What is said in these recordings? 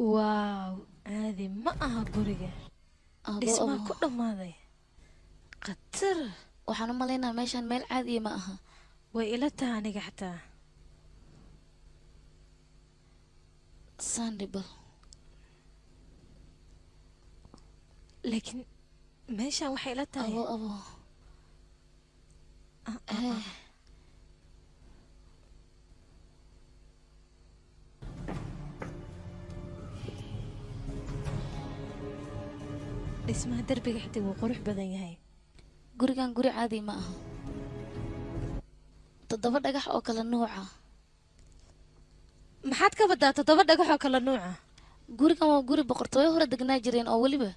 واو هذه ما أها قرية اسمها كل ماذا قطر waxaan u malaynaa meeshan meel caadi ma aha way ila tahay aniga xataa sandibal laakiin meeshan waxay ila tahay abo dhismaha derbiga xitaa wuu qurux badan yahay gurigan guri caadi ma aha toddoba dhagax oo kala nuuca maxaad ka badaa toddoba dhagax oo kala nuuca gurigan waa guri boqortooyo hore degnaa jireen oo weliba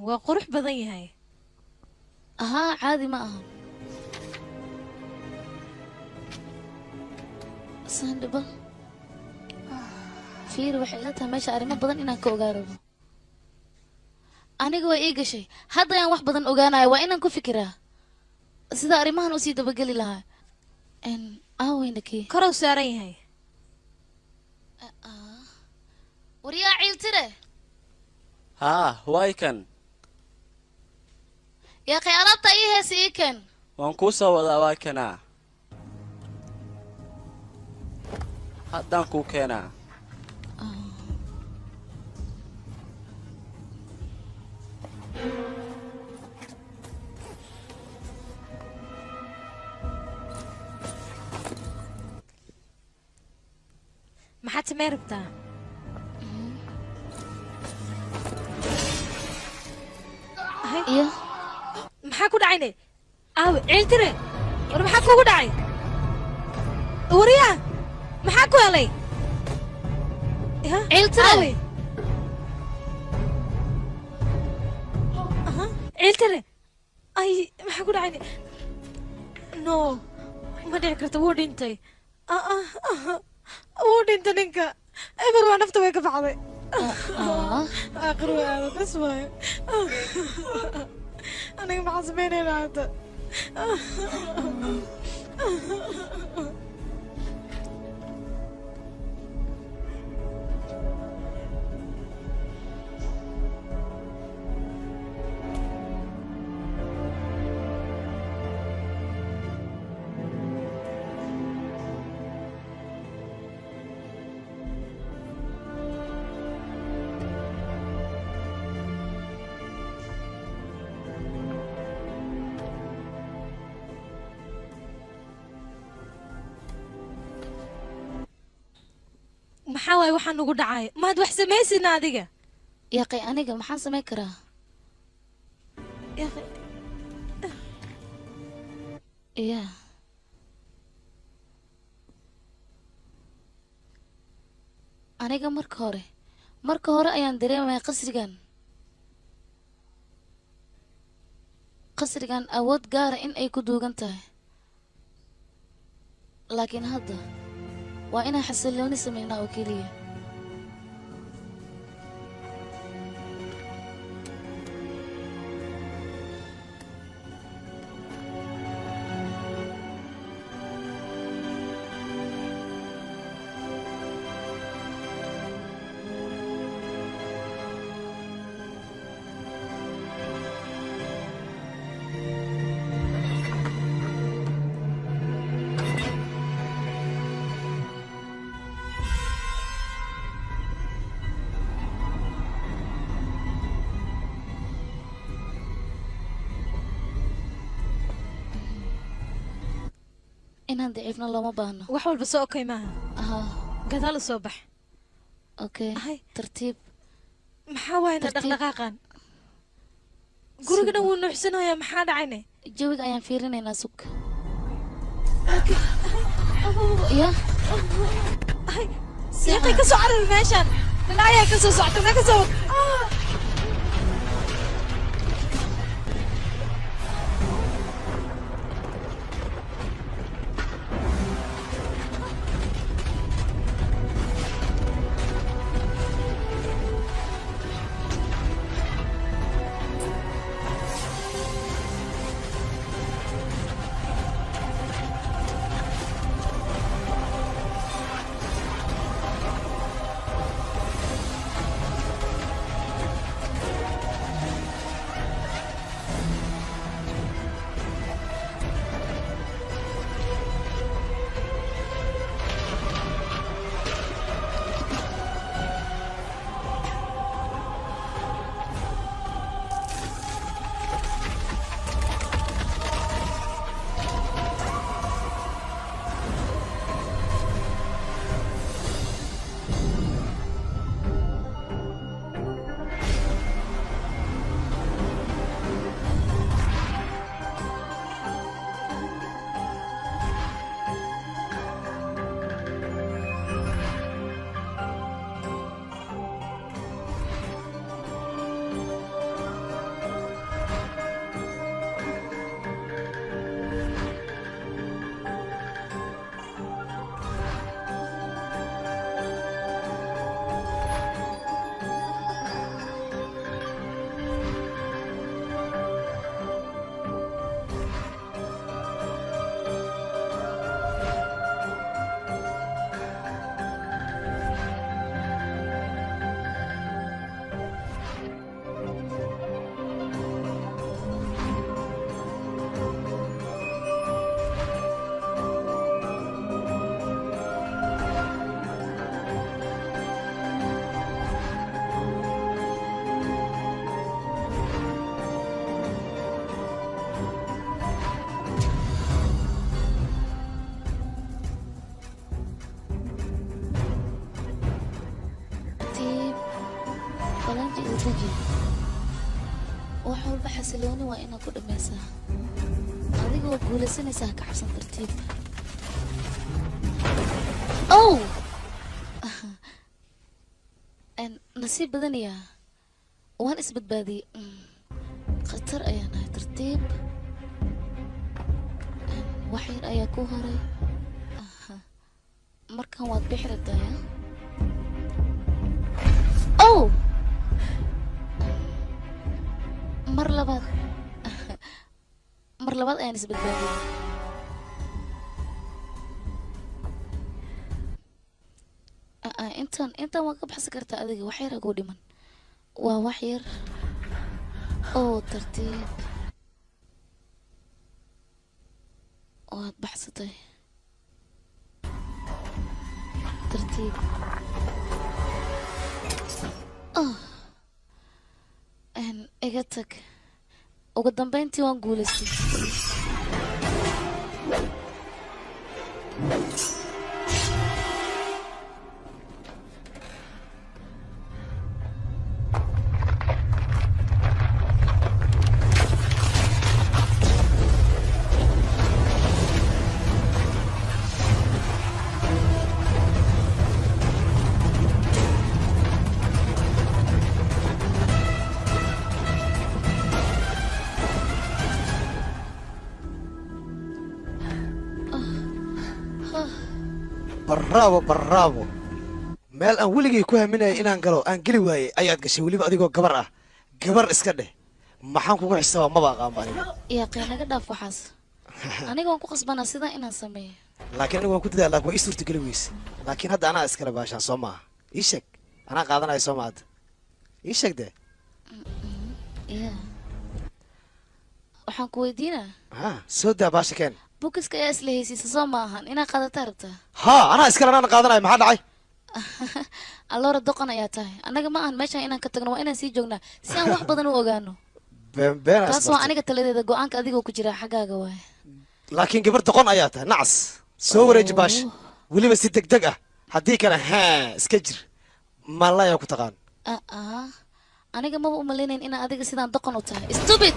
waa qurux badan yahay ahaa caadi ma aha sandibal fiir waxay ila tahay meesha arrimo badan inaan ka ogaarabo aniga waa ii gashay hadda ayaan wax badan ogaanaya waa inaan ku fikiraa sida arrimahan usii dabageli lahaa aaweynakii korow saaran yahay waryaa ciiltire haa waay kan yaaqay alaabta ii heesa ii keen waan kuu soo wadaa waay kanaa haddaan kuu keenaa maxaad samee rabtaa iyo maxaa ku dhacayne aawe ciiltire war maxaa kugu dhacay waryaa maxaa ku helay ciiltire ciiltire ay maxaa ku dhacayne no ma dhici karta wuu dhintay wuu dhintay ninka eber waa nafta way ka baxday aakhir waa aada bas waayo aniga maxaa samaynaynaa hadda maxaa waaye waxaa nugu dhacay maad wax samaysina adiga yaaqay aniga maxaan samayn karaa ya aniga marka hore ayaan dareemaya qasrigan awood gaara in ay ku duugan tahay laakiin hadda waa inaan xasillooni samaynaa oo keliya inaan daciifna looma baahno wax walba soo okay maaha gadaal u soo bax okay tartiib maxaa waayna dhaqdhaqaaqan guriga dhan wuu nuuxsanayaa maxaa dhacayne jawiga ayaan fiirinaynaa sug ya yaqay ka soo carar meeshan balaayaa ka soo socota ka soo faranji iyo deji wax walba xasilooni waa inaad ku dhammaysaa adigoo guulaysanaysaa ka cabsan tartiib ow nasiib badanayaa waan isbadbaadiyey khatar ayaan ahay tartiib wax yar ayaa ku horay markan waad bixi rabtaaya ow mar labaad ayaan isbadbaadiyey intaan waa ka baxsan kartaa adiga wax yar aguu dhiman waa wax yar oo tartiib waad baxsatay tartiib iga tag ugu dambeyntii waan guulaystay bravo meel aan weligay ku haminaya inaan galo aan geli waayey ayaad gashay weliba adigoo gabar ah gabar iska dheh maxaan kugu xisabaa maba aqaanba aniga yaaqee naga dhaaf waxaas aniga waan ku qasbanaa sidaa inaan sameeyo laakiin aniga waan ku dadaalaa waa ii suurta geli weyse laakiin hadda anaa iskale baashaan soo maaha ii sheeg anaa qaadanaya soo maada ii sheeg dee ya waxaan ku weydiinaa ha soo daa baasha keen bukiska ayaa isla heysiisa soo ma ahan inaad qaadataa rabtaa haa anaa iskale anaan qaadanaya maxaa dhacay alloora doqon ayaa tahay annaga ma ahan meeshaan inaan ka tagno waa inaan sii joognaa si aan wax badan u ogaano taas waa aniga taladeeda go-aanka adigoo ku jira xaggaaga waaye laakiin gabar doqon ayaa tahay nacas soo wareeji baasha weliba si deg deg ah haddii kale haa iska jir maalayaa ku taqaan aniga maba u malaynayn inaa adiga sidaan doqon u tahay stupid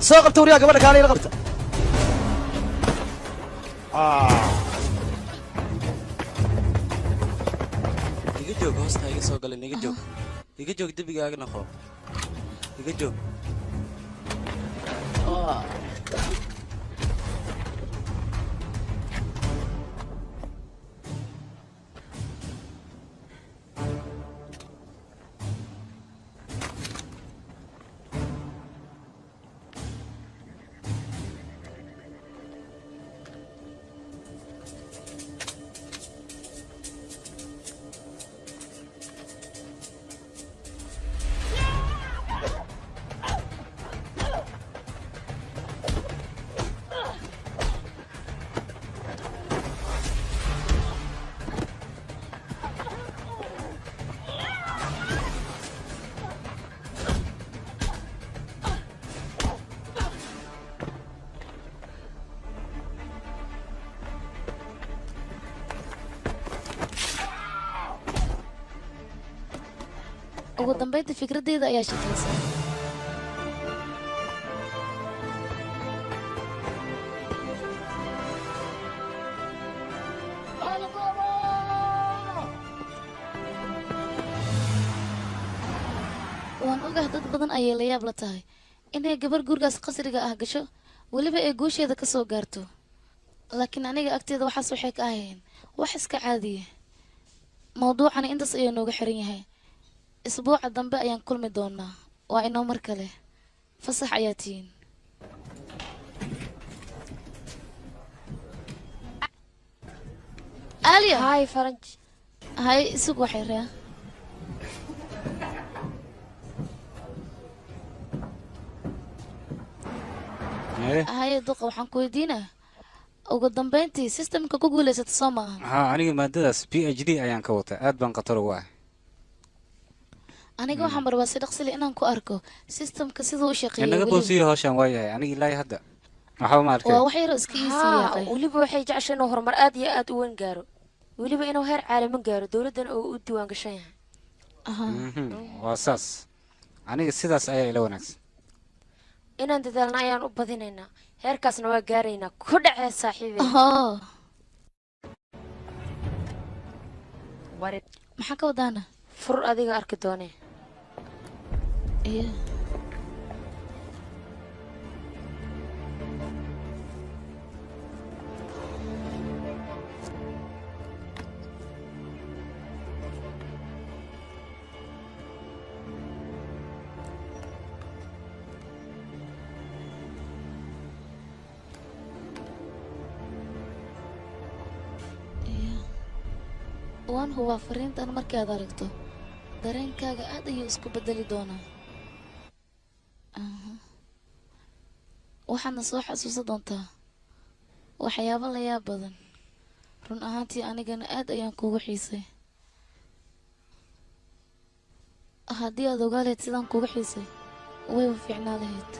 soo qabta wariyaa gabadha kaala ila qabta iga joog hoosta iga soo galin iga joog debigaaga noqo iga joog ugu dambeynta fikradeyda ayaa shaqaysa waan ogah dad badan ayay la yaab la tahay inay gabar gurigaas qasriga ah gasho weliba ay guusheeda ka soo gaarto laakiin aniga agteeda waxaas waxay ka ahayn wax iska caadiya mawduucani intaas ayuu nooga xiran yahay isbuuca dambe ayaan kulmi doonaa waa inoo mar kale fasax ayaa tihiin aliya هاي فرنج hay isug waxay raa haye duqa waxaan ku weydiinaa ugu dambeyntii systemka ku guulaysata soo maahan ها aniga maadadaas PhD ayaan ka wataa aad baan khatar ugu ah aniga waxaan barbaa si dhaqsile inaan ku arko systemka siduu u shaqeeyo inaga boosiyo hawshan waayahay aniga ilaahay hadda waxba ma arkay waa wax yar oo iska iisiiyay weliba waxay jeceshay inuu horumar aad iyo aad u weyn gaaro weliba inuu heer caalami gaaro dowladdan oo u diiwaan gashan yahay aha waa saas aniga sidaas ayaa ila wanaagsan inaan dadaalna ayaan u badinaynaa heerkaasna waa gaaraynaa ku dhacee saaxiibey oh wari maxaa ka wadaana fur adiga arki doonee iyo waan hubaa fariintan markii aad aragto dareenkaaga aad ayuu isku bedeli doonaa waxaadna soo xasuusan doontaa waxyaabo la yaab badan run ahaantii anigana aad ayaan kugu xiisay haddii aad ogaa lahayd sidaan kugu xiisay wayba fiicnaa lahayd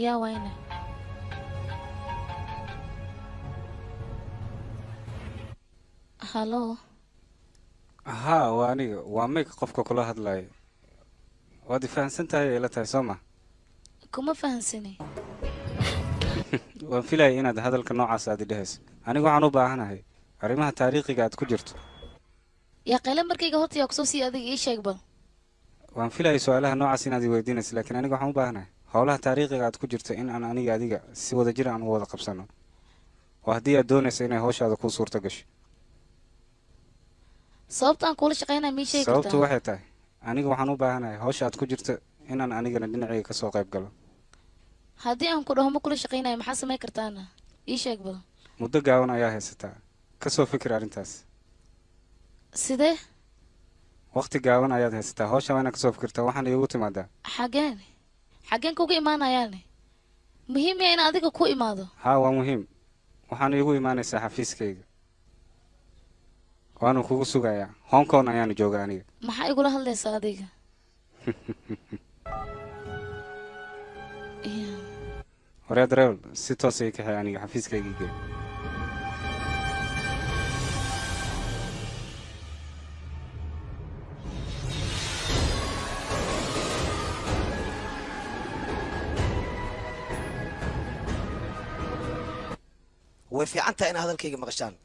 yaa wayne hallo haa waa aniga waa mayka qofka kula hadlayo waad ifahansan tahay ay ila tahay soo ma kuma fahansani waan filaya inaad hadalka noocaas aad idhehayso aniga waxaan u baahanahay arrimaha taariikhiga aad ku jirto yaa qayle markayga horta yaa kusoo sii adiga ii sheeg bal waan filaya su-aalaha noocaas inaad i weydiinayso laakiin aniga waxaan u baahanahay howlaha taariikhiga aad ku jirto in aan aniga adiga si wada jir aan u wada qabsano oo haddii aad doonayso inay hawshaada kuu suurto gasho sababta aan kuula shaqaynaya mii sheegi kartaa sababtu waxay tahay aniga waxaan u baahanahay hawsha aad ku jirto inaan anigana dhinacayga ka soo qayb galo haddii aan ku dhaho ma kula shaqaynayo maxaa samayn kartaana ii sheeg bal muddo gaaban ayaa haysataa ka soo fikir arrintaas sidee waqti gaaban ayaad haysataa hawsha waa inaad ka soo fikirtaa waxaan iigu timaadaa xaggeen kuga imaanayaane muhiim ya in adiga ku imaado haa waa muhiim waxaan iigu imaanaysaa xafiiskayga waanu kugu sugayaa hong kong ayaanu jooga aniga maxaa igula hadlaysaa adiga horeed reebel si toos ay kaxay aniga xafiiskaygii gee way fiican tahay inaad hadalkayga maqashaan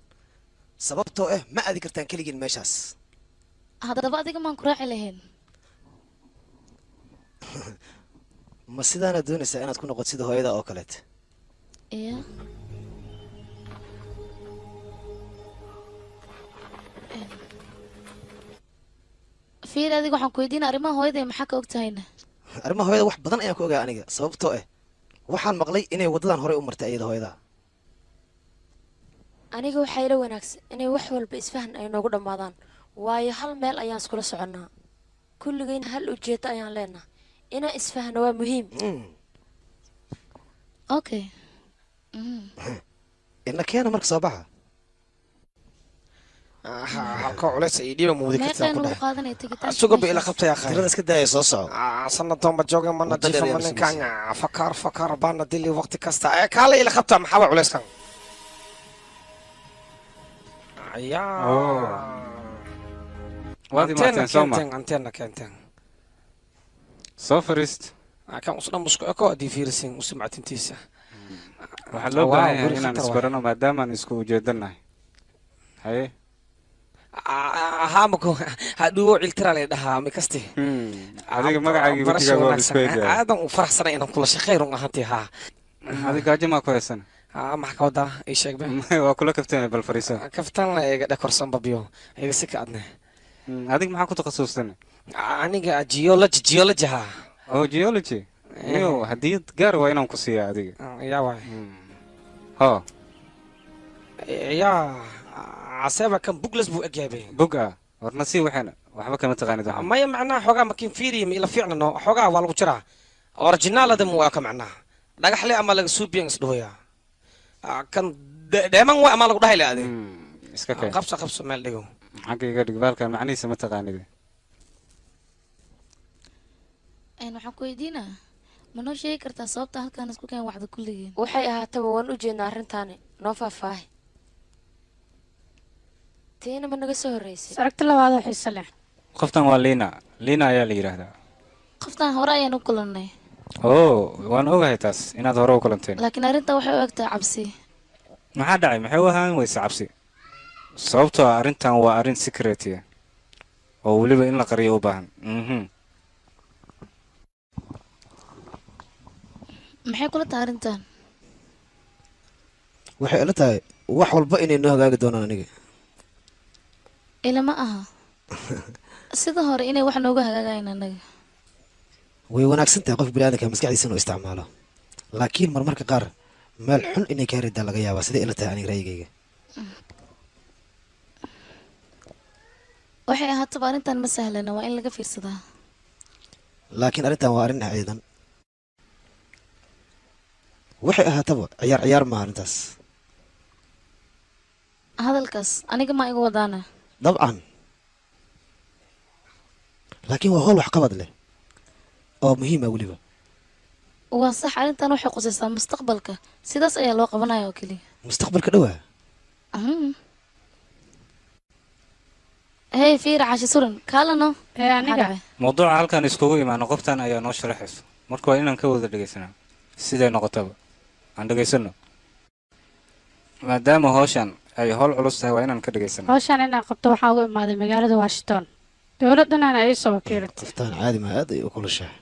sababtoo ah ma aadi kartaan keligiin meeshaas haddaba adiga maan ku raaci lahayn ma sidaanaad doonaysaa inaad ku noqoto sida hooyada oo kaleet iya fiir adiga waxaan ku weydiina arrimaha hooyaday maxaa ka og tahayna arrimaha hooyada wax badan ayaan ku ogaa aniga sababtoo ah waxaan maqlay inay waddadan horey u martay iyada hooyada aniga waxaa ila wanaagsan inay wax walba isfahan ay noogu dhammaadaan waayo hal meel ayaan iskula soconnaa kulligayna hal ujeeddo ayaan leenahay inaan isfahno waa muhiim okay ina keena marka soo baxa halka culays ay dhiiba muudi kartaa meeqaan ku ugu dhahay qaadanaya tigitaan suga ba ila qabtay akhay tirada iska daaya soo soco sanadon ba jooga mana Wadada jifa dheer mana ayaa kanya fakar bana dili waqti kasta ee kaala ila qabta maxaa waa culays kan ayaa waad imaateen soo ma anteena keenteen soo fariist kan usna musku eko adii fiirsin usmactintiisa waxaa loo Waa, baahan yahay guri inaan khatar isbarano maadaamaan isku ujeedanahay haye ahaamako hadhuwo ciltira lay dhahaa mikaste adiga magacaagii wejigaaga waa isku eegaya aadan u faraxsanay inaan kula shaqeyn run ahaantii haa adiga gaajo maa ku haysana maxaa ka wadaa ii sheeg be waa kula kafteen bal fariiso kaftaan la eega dhakorsan babiyo eega si ka adne adiga maxaa ku takhasustan aniga geology haa oo geology iyo hadiyad gaar waa inaan ku siiyaa adiga yaa waay ho yaa caseeba kan buglas buu egyahay bog ah warna sii waxaana waxba kama taqaanid waxaan maya macnaha xoogaa makin fiiriya ma ila fiicnano xoogaa waa lagu jiraa originaalada mu waa ka macnaha dhagaxle ama laga suubiyan isdhahoya kan dheeman way ama lagu dhahayle ade iska keen qabso meel dhigo xagga iga dhig baalkan macnihiisa ma taqaanid waxaan ku weydiinaa ma noo sheegi kartaa sababta halkaan isku keen wacda kulligeen waxay ahaataba waan u jeednaa arrintaani noo faahfaahi tiina ma naga soo horreysay aragti labaad oo xiiso leh. qoftan waa liina liina ayaa la yidhaahdaa qoftaan hore ayaan u kulannay oo waan ogahay taas inaad hore u kulanteen laakiin arrintan waxay u egtaa cabsi maxaa dhacay maxay u ahaan weyse cabsi sababtoo ah arrintan waa arrin secretia oo weliba in la qariyo u baahan maxay kula tahay arrintan waxay ila tahay wax walba inay noo hagaagi doonaan aniga ilama aha sida hore inay wax nooga hagaagayn annaga way wanaagsan tahay qof biniaadanka maskaxdiisa inuu isticmaalo laakiin marmarka qaar meel xun inay kaa ridaa laga yaabaa siday ila tahay aniga ra'yigayga waxay ahaataba arrintan ma sahlana waa in laga fiirsadaa laakiin arrintan waa arrin ciidan waxay ahaataba ciyaar ciyaar maaha arrintaas hadalkaas aniga maa igu wadaana dabcan laakiin waa howl waxqabad leh oo muhiima weliba waa sax arrintan waxay qusaysaa mustaqbalka sidaas ayaa loo qabanaya oo keliya mustaqbalka dhowaa hey fiira caashi suran kaalano aniga mawduuca halkaan iskugu imaano qoftan ayaa noo sharaxayso marka waa inaan ka wada dhegaysanaa siday noqotaba aan dhegaysano maadaama hawshan ay howl culus tahay waa inaan ka dhegaysano hawshan inaan qabto waxaa ugu imaaday magaalada washington dowladdanana ay soo wakiilatay qoftaan caadi ma aad ay u kulushaa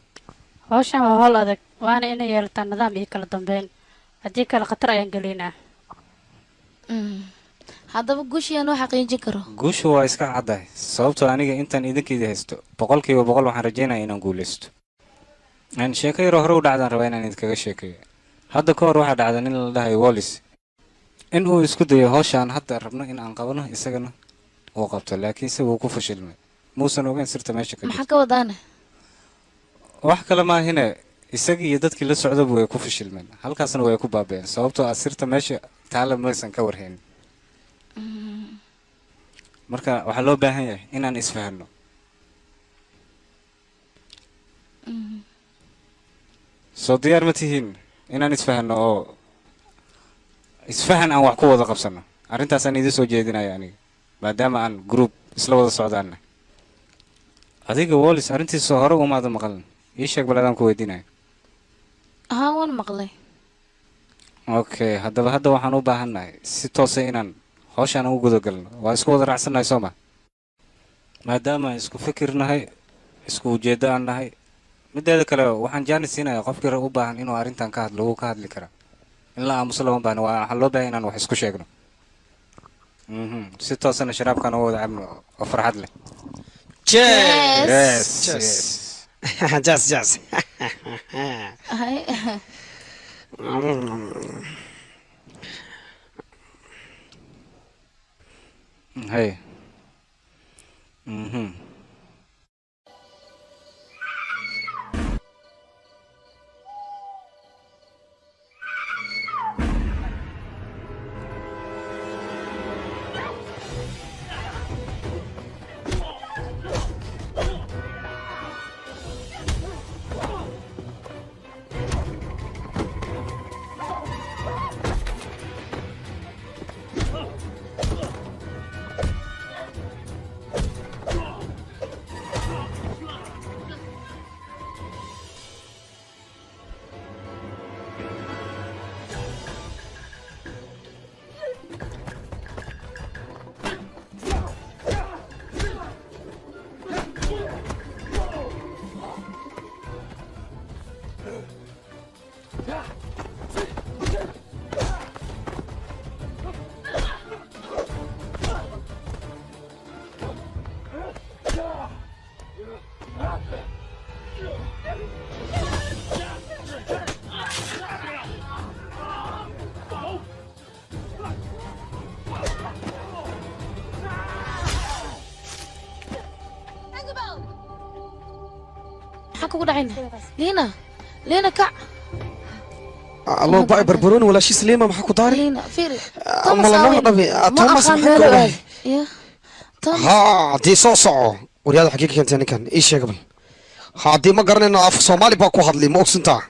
hawshan waa howl adag waana inay yeelataa nidaam iyo kala dambeyn haddii kale khatar ayaan gelaynaa haddaba guushiyaa noo xaqiijin karo guushu waa iska caddahay sababtoo aniga intaan idinkaidii haysto 100% waxaan rajaynaya inaan guulaysto sheeko yaroo hore u dhacdaan rabaa inaan idinkaga sheekeeyo hadda ka hor waxaa dhacda nin la dhahay wallis in uu isku dayo hawshaan hadda rabno in aan qabno isagana uu qabto laakiinse wuu ku fashilmay muusan ogeyn sirta meesha ka maxaa ka wadaana wax kale maahine isagii iyo dadkii la socdaba way ku fashilmeen halkaasna way ku baaba'een sababtoo ah sirta meesha taala maysan ka warhaynin marka waxaa loo baahan yahay inaan isfahanno soo diyaar ma tihiin inaan isfahanno oo isfahan aan wax ku wada qabsanno arrintaasaan idiin soo jeedinaya aniga maadaama aan group isla wada socdaana adiga wallis arrintiisa hore umaada maqalin ii sheeg bal adaan ku weydiinaya haa waan maqlay okay haddaba hadda waxaan u baahannahay si toosa inaan hawshaan u gudagalno waa isku wada raacsannahay soo ma maadaama aan isku fikirnahay isku ujeeddo aan nahay mideeda kale waxaan jaani siinayaa qofkii u baahan inuu arrintan ka hadlo wuu ka hadli karaa in la aamuso lama baahna waxaa loo baahan inaan wax isku sheegno si toosana sharaabkaan uga wada cabno oo farxad leh Cheers. jas jas hay hay maxaa kugu dhacayna liina liina kac الله باي بربرون ولا شي سليمة ما حكو داري liina fiiri أما لا نغضبي توماس ما حكو داري ya Thomas ها دي صوصو ورياض حقيقي كانت يعني كان إيش يا قبل haddii ma garanayno af soomaali baa ku hadlay ma ogsintaa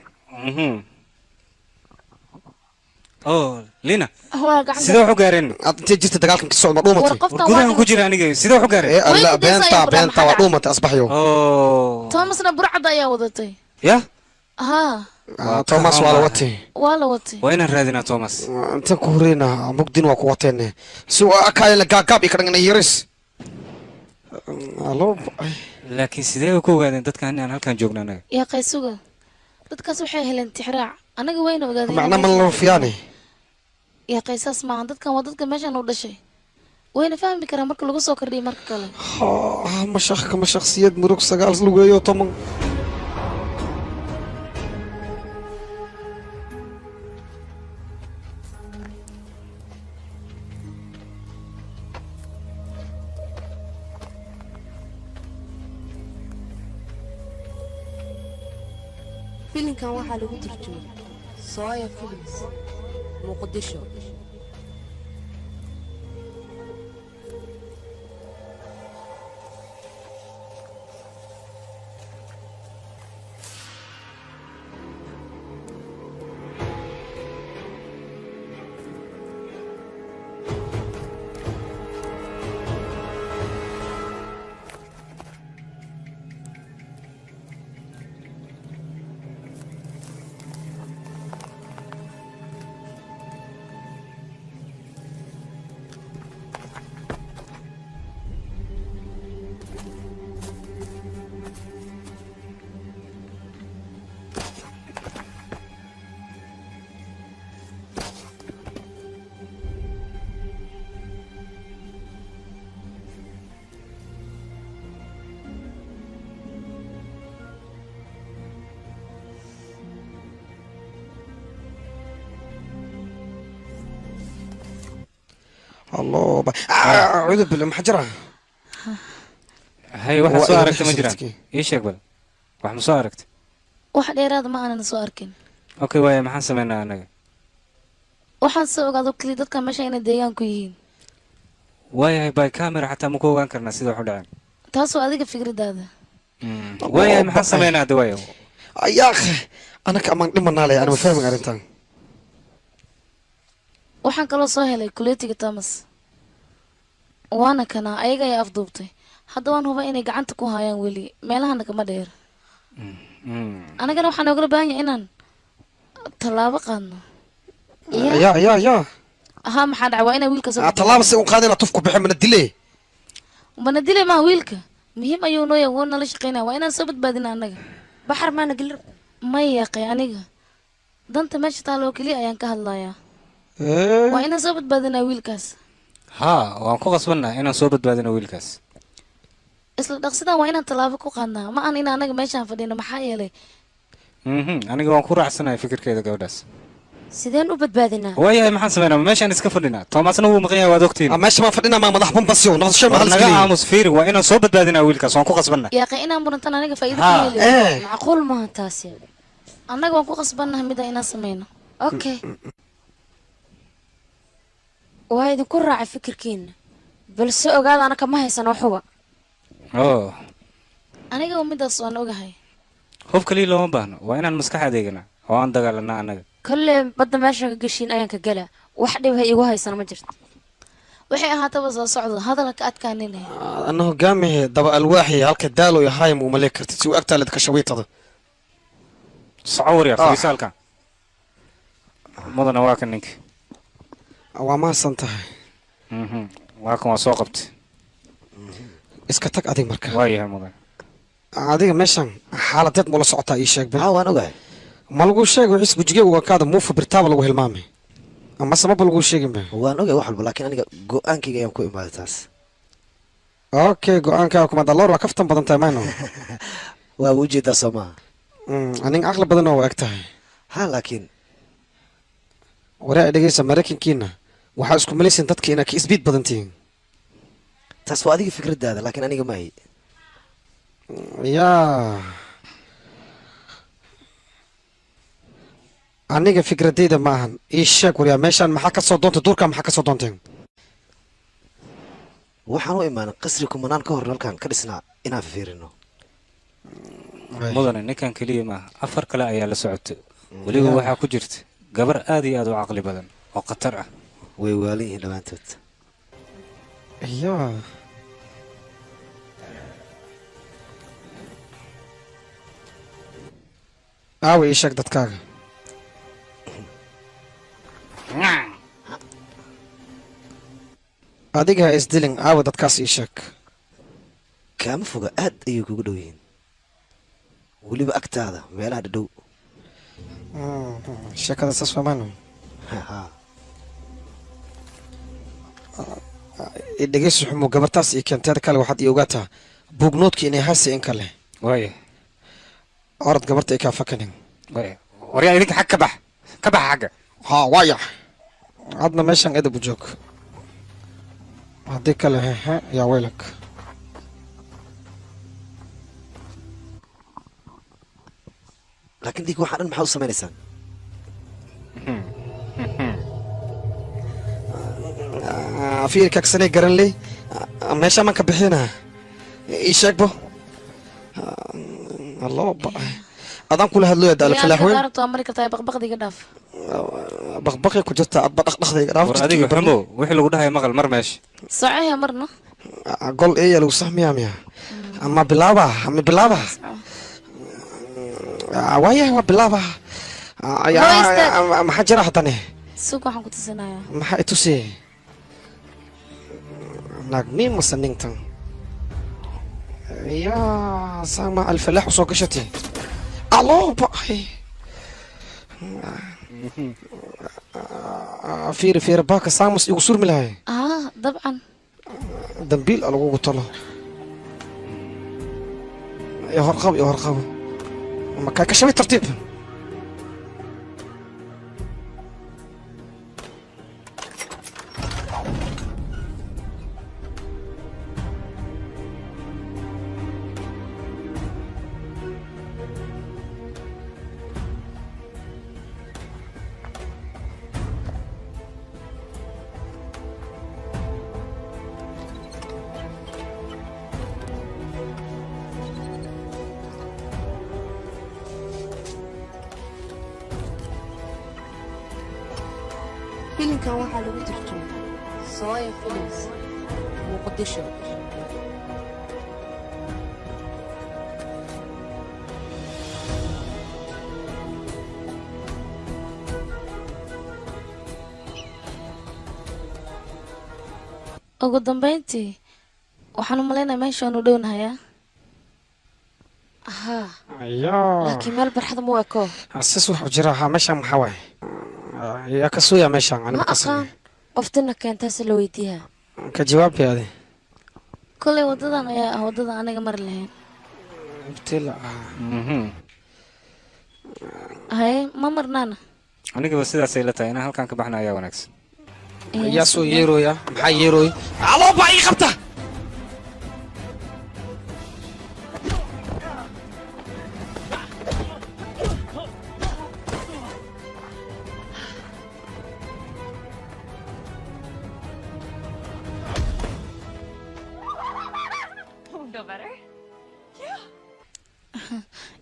oo lina waa gacan sidee wax u gaareen aad intee jirta dagaalkan ka socda ma dhuumatay war qofkan gudahan ku jira aniga sidee wax u gaareen alla Waydiisay beenta ayaa beenta waa dhuumatay asbaxyo oo Thomasna burcad ayaa wadatay ya haa thomas waa la watay waa la watay waa inaan raadinaa thomas intaan ku horeyna mugdin waa ku wateene si waa akaaya la gaagaab i kadhangana yaris alo laakiin sidee ku ogaadeen dadkan inaan halkan joogno anaga yaa qaysuga dadkaas waxay heleen tixraac anaga wayna ogaadeen macna ma la rufiyaane yaa qaysaas maahan dadkan waa dadka meeshan u dhashay wayna fahmi karaan marka lagu soo kordhiyay marka kale mashaqka ma shakhsiyad murug sagaal lugeeyo toban filimkan waxaa lagu turjumay sooya films muqdisho الله أعوذ بالله محجرة hay waxa soo aragtay ma jiraan ii sheeg bal wax ma soo aragtay wax dheeraad ma aanan soo arkin okay waaya maxaan sameynaa anaga waxaan soo ogaado kali dadka meesha inay deegaan ku yihiin waayahay by camera xataa ma ku ogaan karnaa sida wax u dhaceen taasoo adiga fikradaada waayahay maxaan sameynaa hadda waayo يا أخي أنا كمان لما نالي أنا ما فاهم أنت waxaan kaloo soo helay kuleetiga Thomas waana kana ayaga ay afduubtay hadda waan hubaa inay gacanta ku hayaan weli meelahana kama dheer anagana waxaan ogala baahan yahay inaan tallaabo qaadno يا ahaa maxaa dhacay waa inay wiilka soo tallaabo si uqaadina tufku bixin mana dilay mana dilay ma wiilka muhiim ayuu noo yahay nala shaqeynaa waa inaan soo badbaadina annaga baxar maana gelir ma yaqay aniga danta meesha taaloo keliya ayaan ka hadlayaa waa inaan soo badbaadinaa wiilkaas haa waan ku qasbannahay inaan soo badbaadino wiilkaas isla dhaqsidan waa inaan tallaabo ku qaadnaa ma aan in anaga meeshaan fadhino maxaa yeelay aniga waan ku raacsanahay fikirkeeda gabadhaas sideen u badbaadinaa waayahay maxaan sameynaa meeshaan iska fadhinaa toomasna wuu maqan yahay waad ogtiin meesha ma fadhina ma madax bambasyo nafs shay ma naga aamus fiiri waa inaan soo badbaadinaa wiilkaas waan ku qasbannahay yaaqay inaan murantan aniga faa'iido Ha, ka heli macquul maaha taasi annaga waan ku qasbannahay mida inaan sameyno okay waa idinku raacay fikirkiina balse ogaada anaka ma haysano waxuba oo aniga waa midaas waan ogahay hub kaliya looma baahno waa inaan maskax adeeganaa oo aan dagaalanaa annaga kolle badda meesha ka geshiin ayaan ka gelaa wax dhib ha igu haysana ma jirto waxay ahaataba soo socdo hadalka adkaanine أنا قامه دبا الواحي هالك دالو يا هايم وملك تسوي أكتر لك شويت هذا socowar yar fariisaalka mudana waa kan ninka وما سنتهي waa kan waa soo qabtay اسكتك أديك مركا waa yahay mudan أديك مشان حالتك مولا صعطة إيش يقبل waan ogahay ما لقول شيء وعيس وجيجي وكذا مو في برتاب لقول هالمامي أما سما بلقول شيء جنبه waan ogahay wax walba laakiin aniga go-aankayga ayaan ku imaaday taas أوكي قوان كاكم هذا اللور وكفتم بدن تمانو waa ujeedaa soo maaha أنا أغلب بدن هو أكتها ha laakiin وراء دقيسة مريكن كينا وحاسكم مليسين تدكي إنك إثبيت بدنتين taas waa adiga fikradaada laakiin aniga maahi يا aniga fikradeyda maahan ii sheeg waryaa meeshaan maxaa ka soo doontay duurkaa maxaa ka soo doonteen waxaan u imaanay qasri kumanaan ka hor halkan ka dhisnaa inaan fiirino mudane ninkan keliya maaha afar kale ayaa la socotay weliba waxaa ku jirta gabar aad iyo aad u caqli badan oo khatar ah way waalan yihiin dhammaantood yaa aawa ii sheeg dadkaaga adiga ha isdilin aawa dadkaas ii sheeg kaama foga aad ayay kugu dhow yihiin weliba agtaada meelaha dhadhow sheekada saas fahmaano dhegeysi xumuu gabartaas iyo keenteeda kale waxaad ii ogaataa buugnoodkii inay hase in kale waaya orad gabarta ay kaa fakanin waaya waryaa idinka xag ka bax xagga haa waaya hadna meeshan edab u joog haddii kale hehe yaa weylak laakiin dinka waxaa dhan maxaa u samaynaysaan fiirkaagsanay garan ley meesha maan ka bixina ii sheegbo alloo adaan kula hadlooya daala falaaxweyn waa mari kartaa baqbaqdiga dhaaf baqbaqay ku jirta adba dhaqdhaqdayga dhaaf war adiga xumo wixii lagu dhahay maqal mar meesha socoya marno gol eeya lagu sahmiyaa miya ama bilaaba waayahay waa bilaaba maxaa jira haddane suuq waxaan ku tusinayaa maxaa i tusi naag miin mase nintan yaa saama alfalaax usoo gashatay aloo ba'ay fiiri baaka saamus igu surmi lahay dabcan dambiil lagugu talo iyo horqabo makaa ka shabay tartiib filimkan waxaa lagu turjumay sooya films muqdisho ugu dambeyntii waxaan u malaynaya meeshaan u dhownahayaa haa ayaa laakiin meel barxada mu eko sis wuxuu jira haa meeshaan maxaa waaye yaa ka suuya meeshaan ma aniga kasii aqaan qoftina keentaase la weydiiyaa ka jawaabay adi kolay wadadan ayaa ah wadada aniga mari lahayn ibtila haye ma marnaana anigaba sidaasay la tahay inaan halkaan ka baxna ayaa wanaagsan yaa soo yeerooya maxaa yeerooy aloo baa ii qabta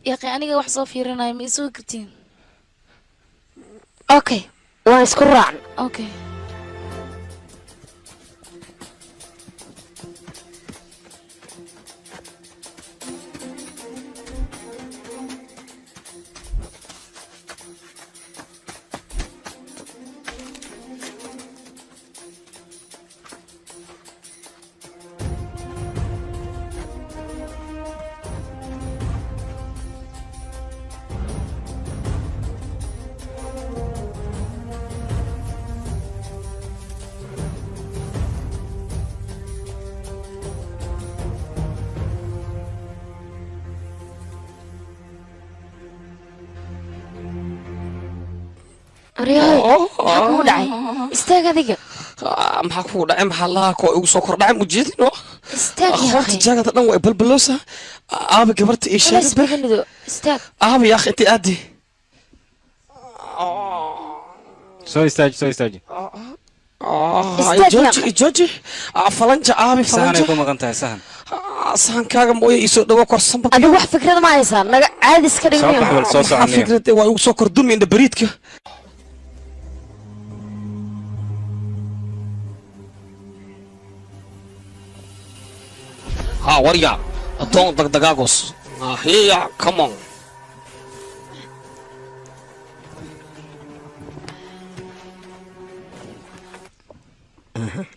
yaqi aniga wax soo fiirinayo ma isugu kartiin okay waan isku raacn okay aryahay maxaa kugu dhacay istaag adiga maxaa kugu dhacay maxaa lahaa koo igu soo kordhacay mujeedino istaag aqoonta yaaqay jaagada dhan waa balbaloosa aabi gabarta ii sheegay isbaganido istaag aabi yaakh intii aadi soo istaaji Istaag jooji falanja aabi sahanay falanja ku maqan tahay sahan asaankaaga mooye iisoo dhawo korsan adigu wax fikrad ma haysaa naga caadi iska soo dhigmayo bax bal soo soconaya fikrade waa igu soo kordumi indha bariidka ha warya adoon dagdagaagos hiya come on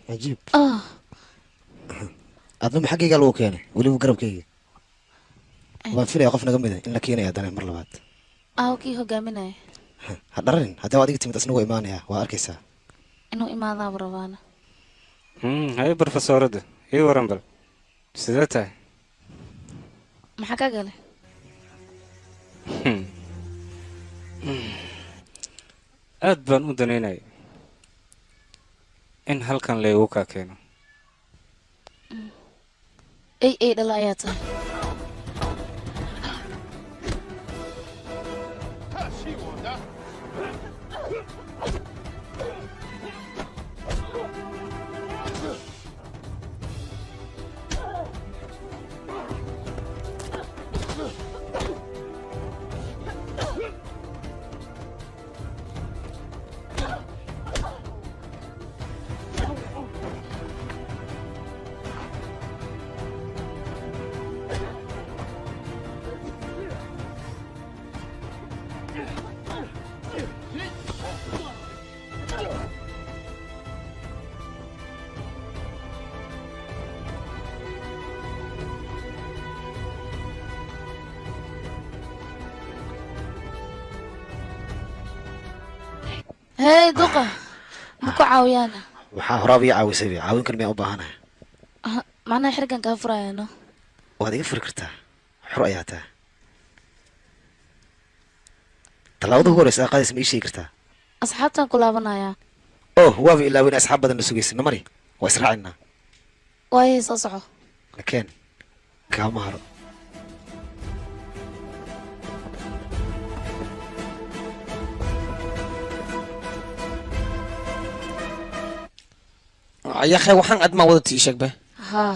cajiib ah adnama xaggaygaa lagu keenay weliba garabkayga waan filaya qof naga mida in la keenaya haddana mar labaad kii hogaaminaya ha dhararin haddaba adiga timid asna waa imaanaya waa arkaysaa inuu imaadaaba rabaana haye barofesoorada ii waran bal sidee tahay maxaa ka galay aad baan u danaynaya in halkan laygu kaa keeno ay dhala ayaa tahay hey duqa ma ku caawiyaana waxaa horaaba ii caawisay caawinkan miyaan u baahanahay macnaha xirgan kaa furayaano waad iga furi kartaa xor ayaa taa tallaabada ugu horeysa qaadaysa ma ii sheegi kartaa asxaabtaan ku laabanayaa oh waaba ilaawin asxaab badan na sugaysa namari waa israacinaa waayay soo soco nakeen kaama haro yakhe waxaan admaa wada tii sheeg be haa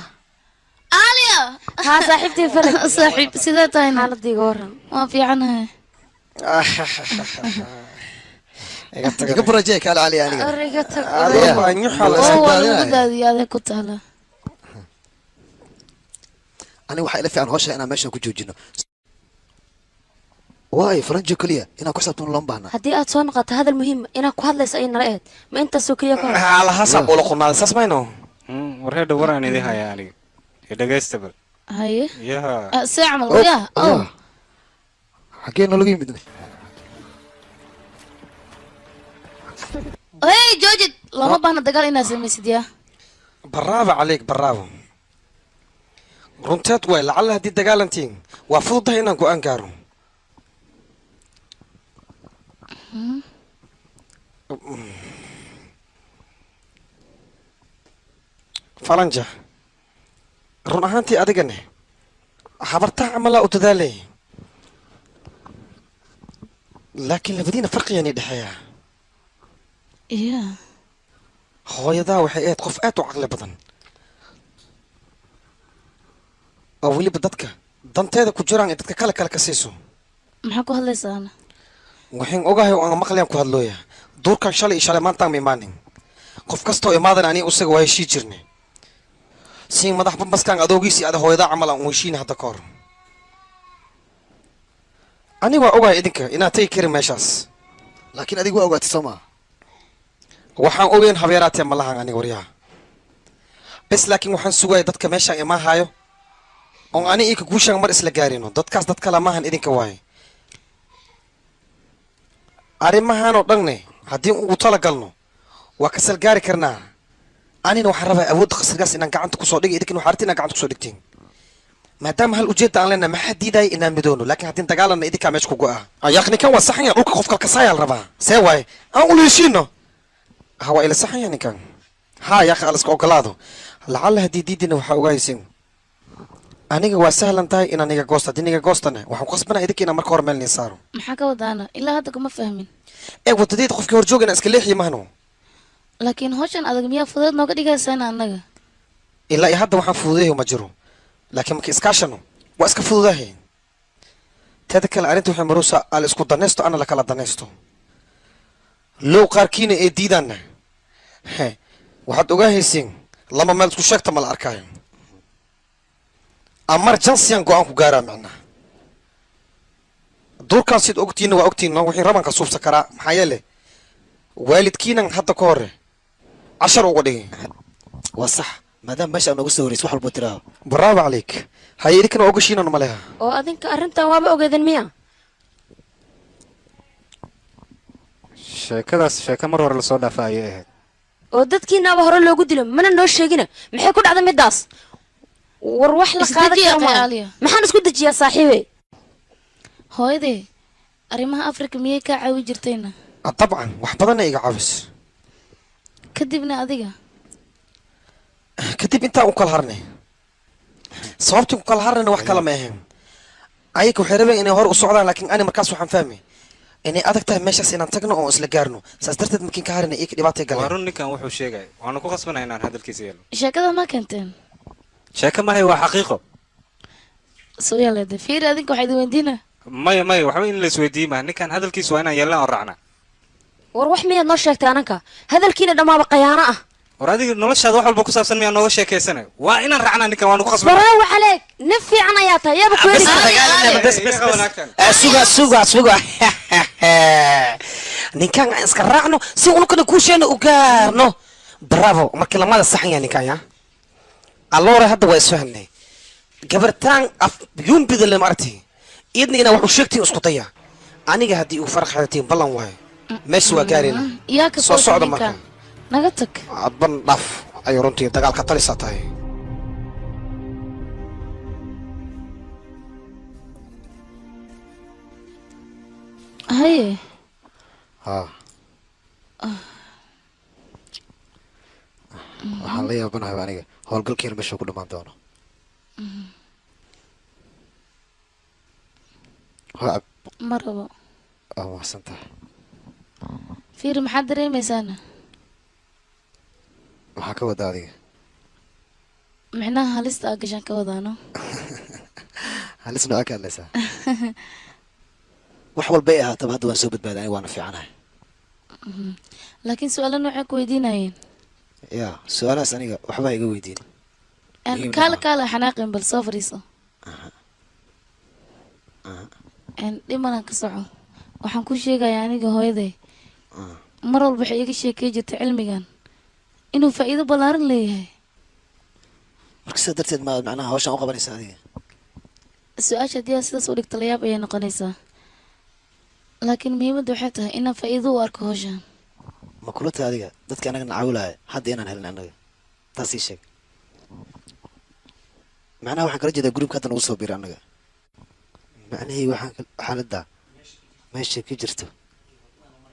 aaliya haa saaxiibtii farag saaxiib sidee tahay xaaladiiga waran waan fiicanahay iga burajeey kaala cali aniga ariga tag waa lagu daadiya adeeg ku taala aniga waxaa ila fiican hawsha inaan meeshan ku joojino waayo faranjo keliya inaan ku xisaabtano looma baahna haddii aad soo noqoto hadal muhiim inaad ku hadlayso ay nala eed ma intaasoo keliya ka hor alahaasaan ula qurnaaday saas mayno warheedha waraan idii haya aniga ee dhegaysta bal haye yaha see camal waryaa xaggee nalaga yimid hey joojid looma baahna dagaal inaad samaysid yaa baraaba caleyk baraabo runteed waay lacalla haddii dagaalantiin waa fududahay inaan go-aan gaaro falanja run ahaantii adigane habartaa camalaa u dadaalay laakiin labadiina farqiyani dhexeeya ya hooyadaa waxay ahayd qof aad u caqli badan oo weliba dadka danteeda ku jiraan ay dadka kale kale ka siiso maxaa ku hadlaysaana waxaan ogahay oo aan maqlayaan ku hadlooya duurkan shalay iyo shalay maantaan ma imaanin qof kastoo imaadan aniga usaga waa heshii jirne siin madax bambaskaan adoogiisii ada hooyadaa camal aan u heshiina hadda ka hor ani waa ogahay idinka inaad tegi karin meeshaas laakiin adigu waa ogaatay soo maa waxaan ogeyn habeeraatee ma lahan aniga waryaha bes laakiin waxaan sugaya dadka meeshaan imaan haayo oon ani ika guushaan mar isla gaarino dadkaas dad kale maahan idinka waaye arrimahaanoo dhanne haddii ugu tala galno waa kasal gaari karnaa anina waxaan rabaa awoodda qasrigaas inaan gacanta kusoo dhigay idinkin waxaa arti inaan gacanta kusoo dhigtiin maadaama hal ujeedda aan leenahay maxaa diidaya inaan midoono laakiin haddii dagaalanna idinkaa meesha ku go-a yaqninkan waa saxanya dhulka qof kalkasaayaa la rabaa see waaye aan ula heshiino ha waa ila saxanya ninkan haa yaqa aliska ogolaado lacalla haddii diidina waxaa ogaaysiin aniga waa sahlan tahay inaan iga goosto haddii niga goostane waxaan ku qasbanaa idinka inaan marka hore meel niin saaro maxaa ka wadaana ilaa hadda kuma fahmin ee wadadeed qofkii horjooga inaan iska leexiyo mahno laakiin hawshan adag miyaa fudeed nooga dhigaysaana annaga ilaa iyo hadda waxaan fududeeyo ma jiro laakiin marka iskaashano waa iska fududahay teeda kale arrinta waxay maruusa ala isku danaysto ana lakala danaysto low qaarkiina ee diidaana waxaad ogaahaysiin lama meel isku sheegta ma la arkaayo emergency-an go-aan ku gaaraa macnaha duurkan sid ogtiina waa ogtiina wixii rabanka suubsan karaa maxaa yeele waalidkiinan hadda ka hore cashar uga dhigay waa sax maadaama meesha nooga soo horeysa wax walba tiraado bravo calayk haye idinkana waa ogashiinan ma leha oo adinka arrintan waaba ogeedan miya sheekadaas sheeko mar hore lasoo dhaafa ayay ahayd oo dadkiinaaba hore loogu dilo mana noo sheegina maxay ku dhacda middaas war wax la qaadan Isdejiya, karo maaha. Aliya. maxaan isku dejiyaa saaxiibe hooyaday arrimaha afrika miyay kaa caawi jirtayna dabcan wax badanna iga caawis kadibna adiga kadib intaan u kala harnay sababtii ku kala harnayna wax kale ma ahayn ayaga waxay rabeen inay hore u socdaan laakiin ani markaas waxaan fahmay inay adag tahay meeshaas inaan tagno oo isla gaarno saas darteed markiin ka harina iyaga dhibaatay waa galeen run ninkan wuxuu sheegay waanu ku qasbanay inaan hadalkiisa yeelno sheekada ma keenteen sheeko mahay waa xaqiiqo soo yaaleeda fiiri adinka waxaa idin weydiina maya maya waxba in la isweydiiyey maha ninkan hadalkiisa waa inaan yeelnaa oo raacnaa war wax miyaad noo sheegtay ananka hadalkiina dhammaaba qayaano ah war adiga noloshaada wax walba ku saabsan miyaa nooga sheekaysanay waa inaan raacnaa ninkan waanu ku qasbanay baraawo caleeg nin fiican ayaa tahay yaaba ku suga ninkaan aan iska raacno si unukana kuusheena u gaarno bravo markii lamada saxan yaa ninkaan yaa alloore hadda waa isfahanay gabartaan af yumbida lama arti idna inaa wax u sheegtiin isku daya aniga haddii uu faraq xadatiin ballan waayo meesha waa gaarayna yaa ka soo socda ninka marka naga tag adban dhaaf ayuu runtii dagaalka talisaa tahay haye ha waxaan la yaabanahay aniga howlgalkeena meesha ku dhammaan doono ha ma rabo waa mahadsan tahay fiiri maxaad dareemaysaana maxaa ka wada adiga micnaha halista aa gashaan ka wadaano halis nooca ka hadlaysaa wax walba ay ahaataba hadda waan soo badbaaday aniga waana fiicanahay laakiin su-aalo noocay ku weydiinayeen ya su-aalahaas aniga waxba iga weydiin Muhiim kaale maaha. kaale xanaaqin bal soo fadhiiso dhimanan ka soco waxaan ku sheegayaa aniga hooyaday mar walba waxay iga sheekey jirtay cilmigan inuu faa'iido ballaaran leeyahay marka sidaa darteed ma macnaha hawshan u qabanaysa adiga su-aasha haddii aad sidaas u dhigta layaab ayay noqonaysaa laakiin muhiimadda waxay tahay inaan faa'iido u arko hawshan ma kula tahay adiga dadka anaga nacaawilaya hadda inaan helin anaga taas ii sheeg macnaha waxaan kala jeedaa gruubka hadda nagu soo biray annaga macnahii waxaan xaaladda meesha ka jirto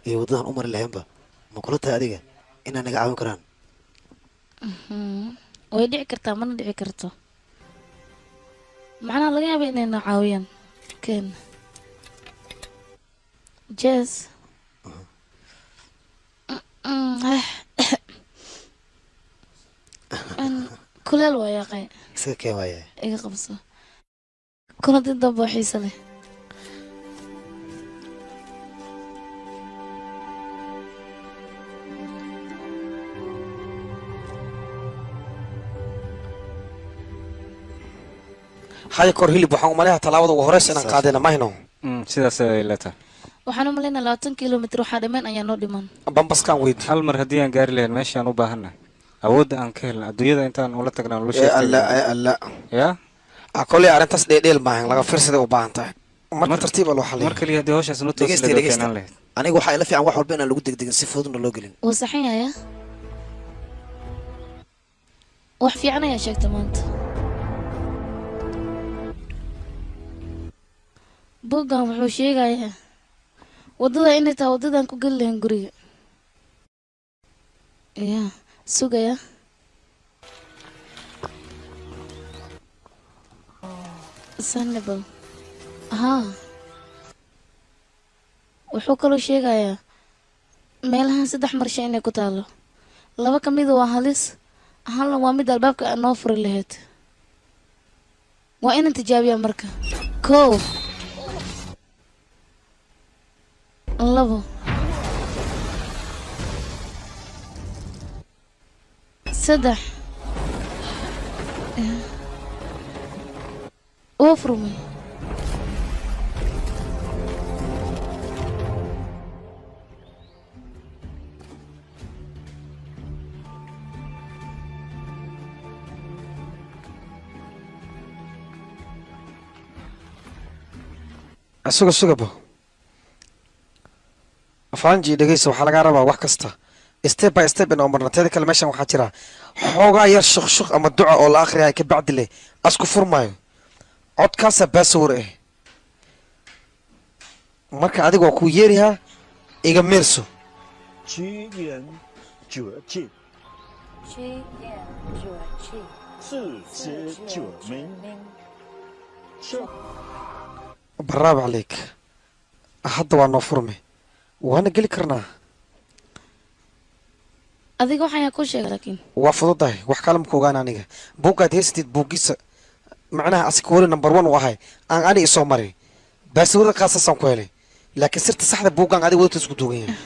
iyo waddadan u mari lahaynba ma kula tahay adiga inaa naga caawin karaan way dhici kartaa mana dhici karto macnaha laga yaaba inayna caawiyaan ken jes kuleel waa yaaqay isaga keen waaya iga qabso kulantin dambe oo xiise leh haya kor hilib waxaan umaleeyaa tallaabada ugu horeysa inaan qaadayna mahayno sidaas ay la tahay waxaan u malaynaa 20 kilomitir waxaa dhameen ayaa noo dhiman bambaskaan weydi hal mar haddii aan gaari lahayn meeshaan u baahannahay awoodda aan ka helna adduunyada intaan ula tagnaan ula alla yaa koley arrintaas dheedheel maahan laga fiirsaday u baahan tahay marka tartiib loo xaliyo mar kaliya haddii hawshaas noo dhegeysta toosi dhegeysta keenaan lahayd aniga waxaa ila fiican wax walba inaan lagu degdegin si fududna loo gelin wuu saxan yahayaa wax fiican ayaa sheegta maanta boggan wuxuu sheegayaa waddada inay tahay waddadan ku geli lahayn guriga ya sugaya sanibal haa wuxuu kaloo sheegayaa meelahan 3 marsha inay ku taalo 2 ka mida waa halis halna waa mid albaabka aan noo furi lahayd waa inaan tijaabiyaa marka 1 2 3 وافرمي sugabo afaanji dhegeysa waxaa lagaa rabaa wax kasta step by step in oo marna teeda kale meeshan waxaa jira xoogaa yar shuqshuq ama duca oo la akhriyayo ka bacdi leh asku furmaayo codkaasaa baasawar ah marka adiga waa kuu yeerihaa iga meerso 屈原者进，屈原者进，自知者明。是。 baraab caleyk hadda waa noo furme waana geli karnaa adiga waxaan ku sheegay laakiin waa fududahay wax kale ma ku ogaan aniga buuggaad heysatid buuggiisa macnaha asika weli number 1 u ahay aan ani isoo maray baasawada qaasasaan ku helay laakiin sirta saxda buuggaan adiga wadata isku duugan yahay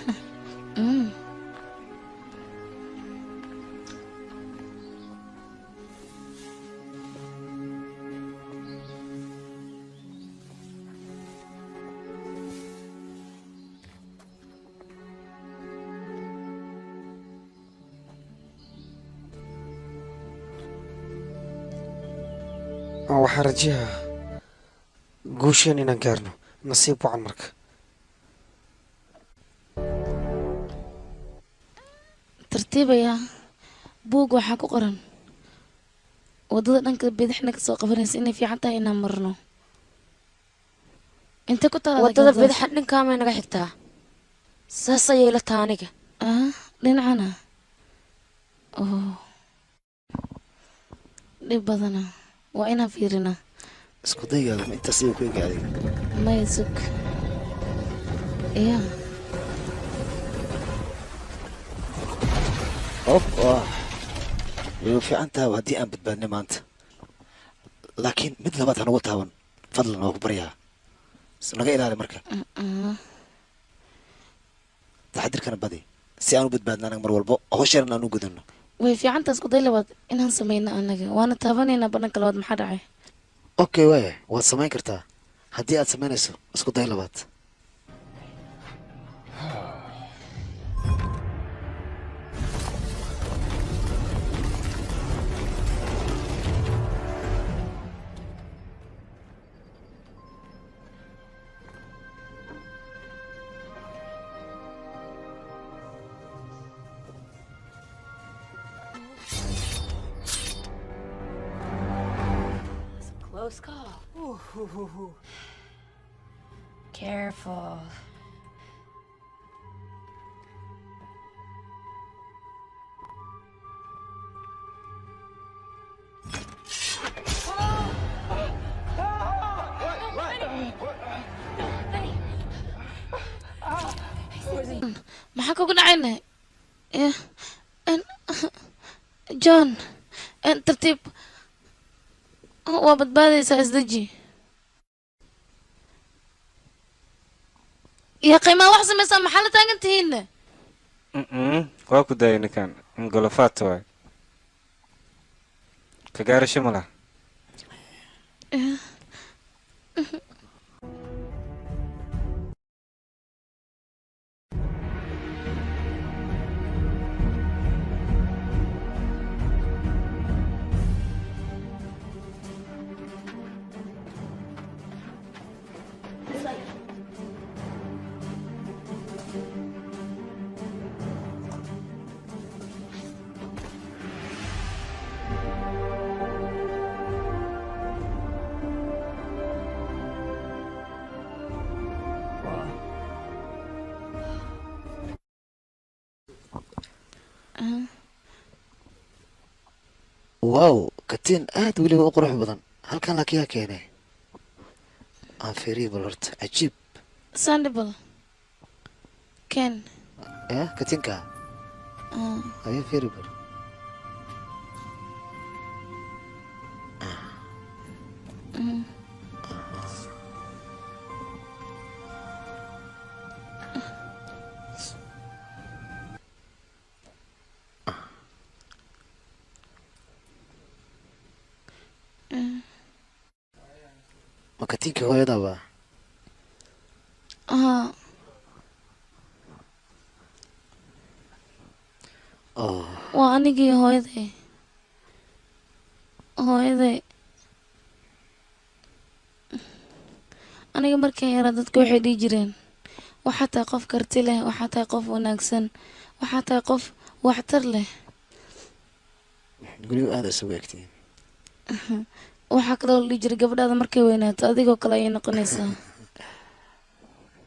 waxaan rajayaa guusheen inaan gaarno nasiib wacan marka tartiibaya buug waxaa ku qoran wadada dhanka bidixna kasoo qabanaysa inay fiican tahay inaan marno inta ku taala wadada bidaxa dhinkaamay naga xigtaa saas ayay la taha aniga dhinacana dhib badana waa inaan fiirinaa isku daygaaga ma intaas iga ku ega adiga maya sug ya of way u fiican tahay haddii aan badbaadnay maanta laakiin mid labaad hanugu taaban fadlan waa ku baryaa naga ilaali marka taxadirkana badi si aan u badbaadna anaga mar walbo hawsheena aan u gudano way fiicantaa isku day labaad inaan sameyno anaga waana taabanaynaa badhanka labaad maxaa dhacay okay waaya waad samayn kartaa haddii aad samaynayso isku day labaad Close call. Careful. maxaa kugu dhacayna john tartiib waa badbaadaysaa isdeji يا قيمة واحد مسا محل تاني تهينا واكو دايني كان انقلفات واي كجاري شملة واو كتين ولي وقروح بدن هل كان لك يا كيني انفيريبل هرت عجيب ساندبل كان يا كتين كا هاي فيريبل makatiinka hooyadaaba ها waa anigii hooyaday aniga markaan yaraa dadka waxay dhihi jireen waxaa tahay qof karti leh, waxaa tahay qof wanaagsan, waxaa tahay qof waxtar leh. guriga aada isugu egtiin waxaa kaloo la dhihi jiray gabadhaada markay weynaato adigoo kale ayay noqonaysaa.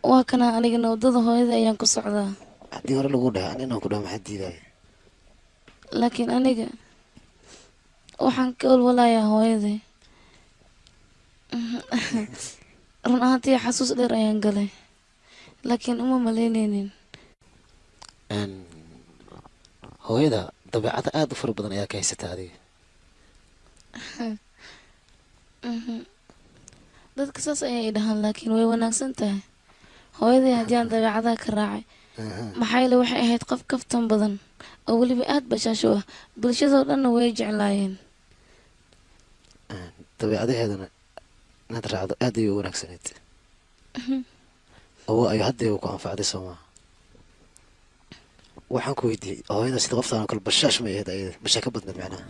waa kana anigana waddada hooyada ayaan ku socdaa. haddii hore lagu dhaha an inaan ku dhaha maxaa diidaya laakiin aniga waxaan ka walwalayaa hooyaday. run ahaantii xasuus dheer ayaan galay, laakiin uma malaynaynin. hooyada dabeecada aada u fara badan ayaa ka haysata adiga. dadka saas ayay dhahaan, laakiin way wanaagsan tahay. hooyaday haddii aan dabeecadaha ka raacay, maxaa yeele waxay ahayd qof kaftan badan oo weliba aada bashaasho ah. bulshadoo dhanna way jeclaayeen. dabeecadaheedana inaad raacdo aad ayay u wanaagsanayd. awo ayo hadda ku anfacday soomaa. waxaan ku weydiiyey hooyada sida qoftaan oo kale bashaash ma ahayd ayada bashaa ka badnayd macnaha.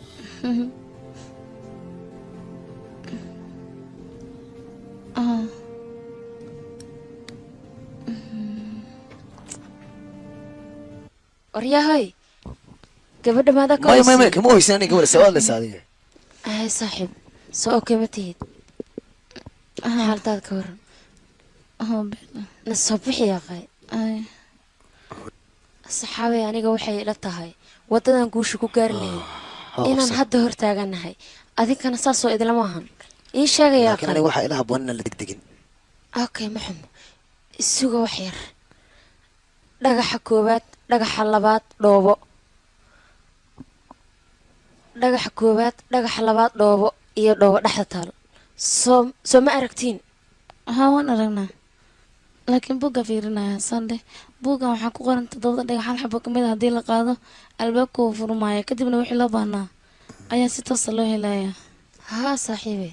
waryahay gabadha maadaa ka maya kama oysan aniga gabadha sawaad lesa adiga. hay saaxiib soo okay ma tihid xaaladaada ka waran na soo bixi yaqay saxaabay aniga waxay ila tahay waddadan guusha ku gaari lahayn inaan hadda hor taaganahay, adinkana saasoo idlama ahan ii sheegaya. laakiin aniga waxaa ila habboon inaan la degdegin. okay ma xumo isuga wax yar. dhagaxa koowaad, dhagaxa labaad dhoobo, dhagaxa koowaad, dhagaxa labaad dhoobo iyo dhoobo dhexda taal. soo ma aragtiin? haa waan aragnaa, laakiin buugga fiirinaya sande. buuggan waxaa ku qoran 7 dhagax hal xabo kamid a haddii la qaado albaabka wuu furmaaya, kadibna wixii loo baahnaa ayaa si toosa loo helayaa. haa saaxiibe,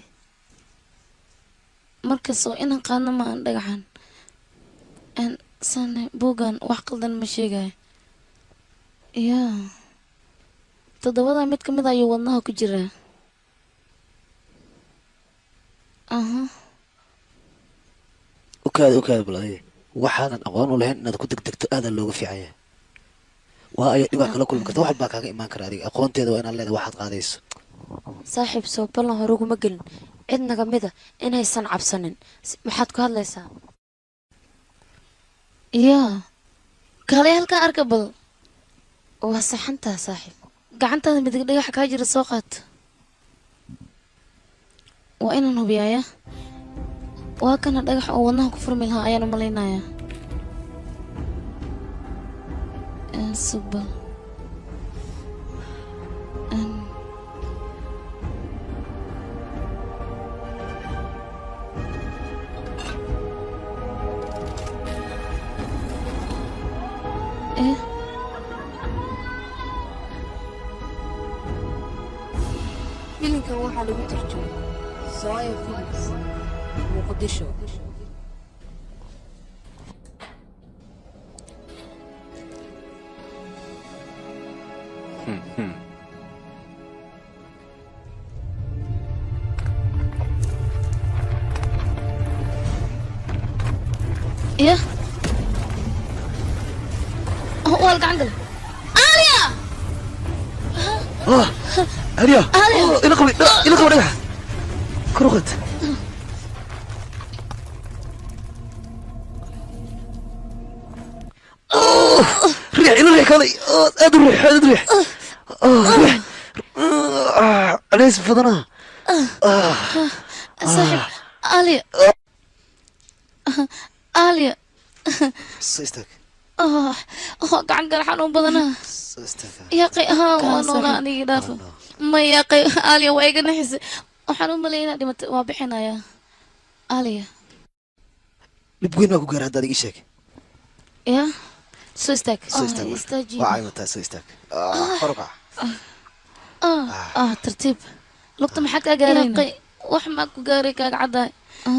markas oo inaan qaadno ma aan dhagaxan sande. buuggan wax qaldan ma sheegaya. yaa 7 mid kamid a ayuu wadnaha ku jiraa. ukaada bal adiga waxaadan aqoon u lahayn inaad ku degdegto aadan looga fiicanya. waa ayo dhibaa kala kulmi karta, wax baa kaaga imaan kara. adiga aqoonteeda waa inaad leedahay waxaad qaadayso. saaxiib soo ballan hore uguma gelin cid naga mida inaysan cabsanin. maxaad ku hadlaysaa? yaa kaalay halkaan arka bal. waa saxantaa saaxiib. gacantaada midig dhagaxa kaa jira soo qaat. waa inaan hubiyaaya. waa kana dhagax oo wadnaha ku furmi lahaa ayaan u malaynayaa. sugbal filimkan waxaa lagu tarjumay Zoya Films Muqdisho. يا هو القندل آليا آليا إلى قبل رجع كرغت ريح إلى ريح كذي أدريح ريح أليس فضنا صاحب آليا آليا سيستك gacan xanuun badana yaqi haa waa noolaa aniga dhaafa ma yaqi aaliya waa iga naxisay waxaan u maleeyay inaad dhimatay waa bixinayaa aliya dhib weyn baa ku gaara haddaad igi sheeg ya soo istaag soo istaag istaaji waa caymataa soo istaag kor u kac tartiib lugta maxaa kaa gaarayna wax maa ku gaaray kaaga caddaay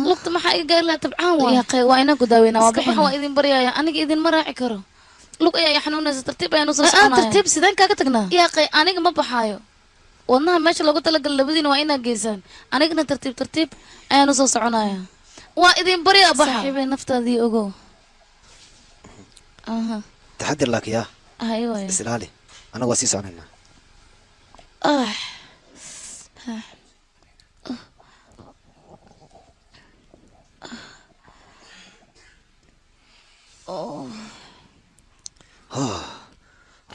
lugta maxaa iga gaari lahaa tabcaan waa yaqay waa inaan ku daaweynaa waa bixin waa idin baryaaya aniga idinma raaci karo lug ayaa i xanuunaysa tartiib ayaan usoo soconaya tartiib sideen kaaga tagnaa yaqay aniga ma baxaayo wadnaha meesha loogu talagal labadiina waa inaad geysaan anigana tartiib tartiib ayaan usoo soconaya waa idin baryaa baxa saaxiibay naftaadii ogow taxadir laakiin hay waay isilaali anagu waa sii soconaynaa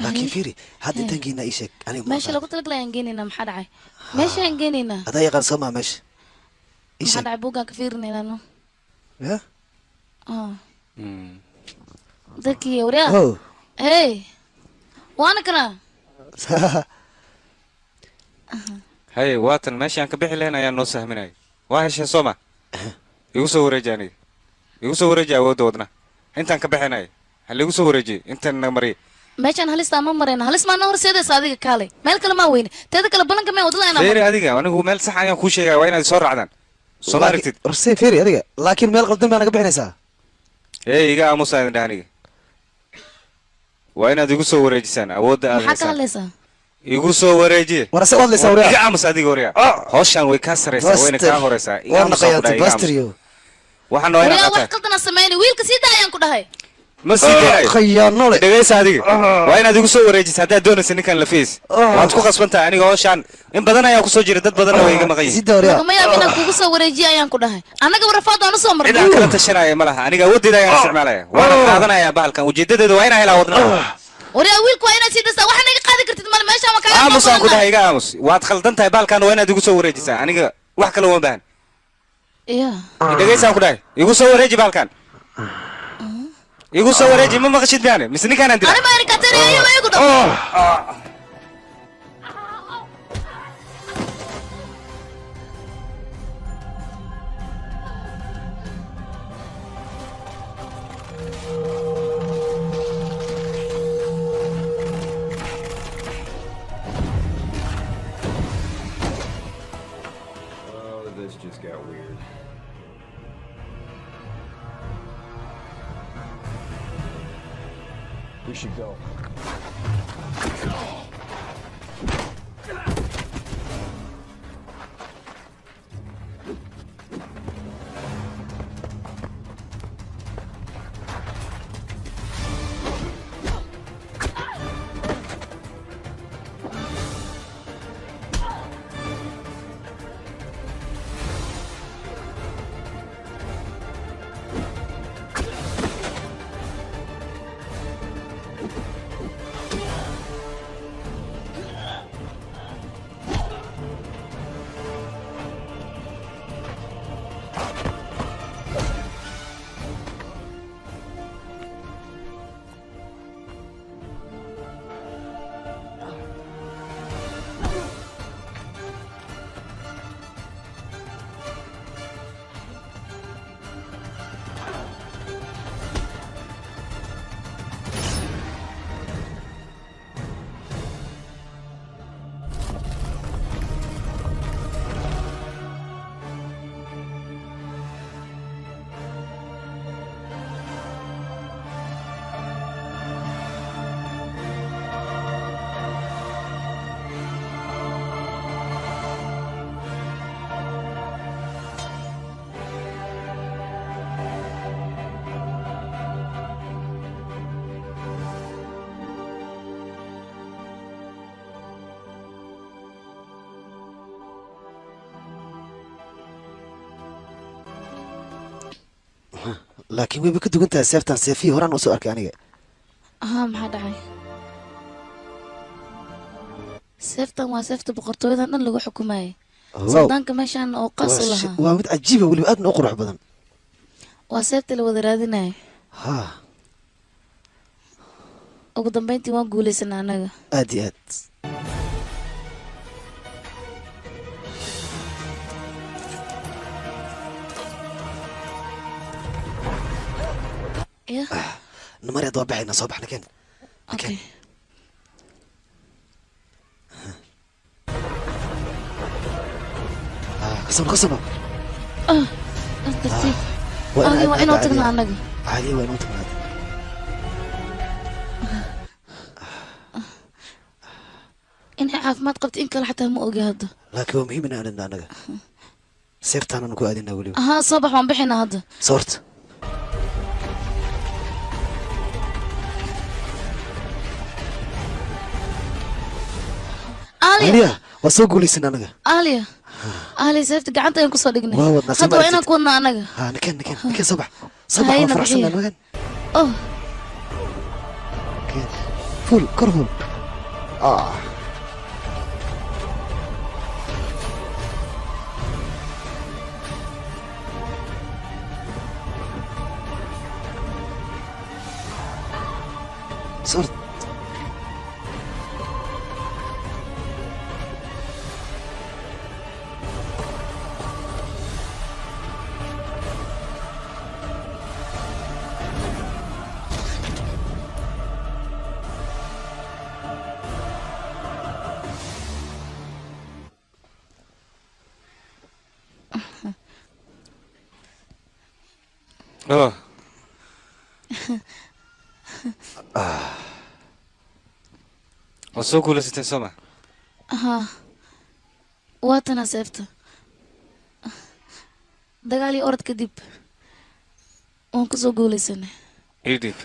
laakiin fiiri hadda intaan geynaa ii sheeg aniga meesha loogu talagalay aan geynaynaa maxaa dhacay meesha aan geynaynaa adaa yaqaan soo maa meesha maxaa dhacay buuggaan ka fiirinaynaa no ya dadkii waryaa hey waana kana haye waatan meeshaan ka bixi lahayn ayaan noo sahminaya waa hesheen soo ma igu soo wareeji aniga igu soo wareeji awoodda wadna intaan ka bixinaya hal igu soo wareejiye intaan naga mariya meeshaan halistaa ma marayna halis maa noo horseedaysa adiga kaalay meel kale maa weyne teeda kale ballanka mee wadada inaa feeri adiga anigu meel sax ayaan kuu sheegaya waa inaad soo raacdaan soo ma aragtid warsee feeri adiga laakiin meel qaldan baa naga bixinaysaa iga aamusa idin dhaha aniga waa inaad igu soo wareejisaan awoodda aad maxaa ka hadlaysaa igu soo wareejiye warase u hadlaysaa waryaa iga aamus adiga waryaa hawshaan way kaa saraysaa wayna kaa horeysaa iga aamus waxaan noo waryaa wax qaldana sameynay wiilka sii daa ayaan ku dhahay ma sii deenayo khiyaanole dhegaysa adiga waa inaad igu soo wareejisa haddaad doonaysa ninkan lafiis waad ku qasban tahay aniga hawshaan in badan ayaa kusoo jira dad badanna way iga maqan yihiin lagama yaab inaan kugu soo wareejiye ayaan ku dhahay annaga warafaad aan usoo marnay cidaan kala tashanaya ma laha aniga awooddeeda ayaan isticmaalaya waana qaadanayaa bahalkan ujeedadeeda waa inaa helaa wadna waryaa wiilku waa inaad sii dastaa waxaana iga qaadi kartid male meeshaan waa kaaga aamus aan ku dhahay iga aamus waad khaldan tahay bahalkan waa inaad igu soo wareejisaa aniga wax kale uma baahan dhegaysaan ku dhahay igu soo wareeji bahalkan igu soo wareeji ma maqashid baane mise ninkaanaan dila anima erikateri ayuu igu dhow This just got weird. We should go. laakiin wayba ka dugan tahay seeftan seefihii horaan usoo arkay aniga maxaa dhacay seeftan waa seefta boqortooyadan dhan lagu xukumayay suldaanka meeshaan oo qas u lahaa waa mid cajiiba weliba aadna u qurux badan waa seefta la wada raadinaya ugu dambeyntii waan guulaysanaa annaga aad iyo aad ya نمر يا بحينا صباح نكين okay قسم tartiib adi waa inuu tagna annaga عادي وين انت من inay caafimaad qabto in kale xataa ma ogi hadda لكن هو مهم ان انا anaga سيرتان انا كو ادينا ولي ها soo bax waan bixinaa hadda صورت Alia وسوق ليسن anaga Alia seefta gacanta ayaan kusoo dhignay waa wadnaa hadda waa inaan ku wadnaa anaga ها نكن صباح waan faraxsanahay anaga oh فول كرفول صرت وسوق ولا ستين سما ها waatana seefta dagaal iyo orod kadib waan kusoo guulaysanay idib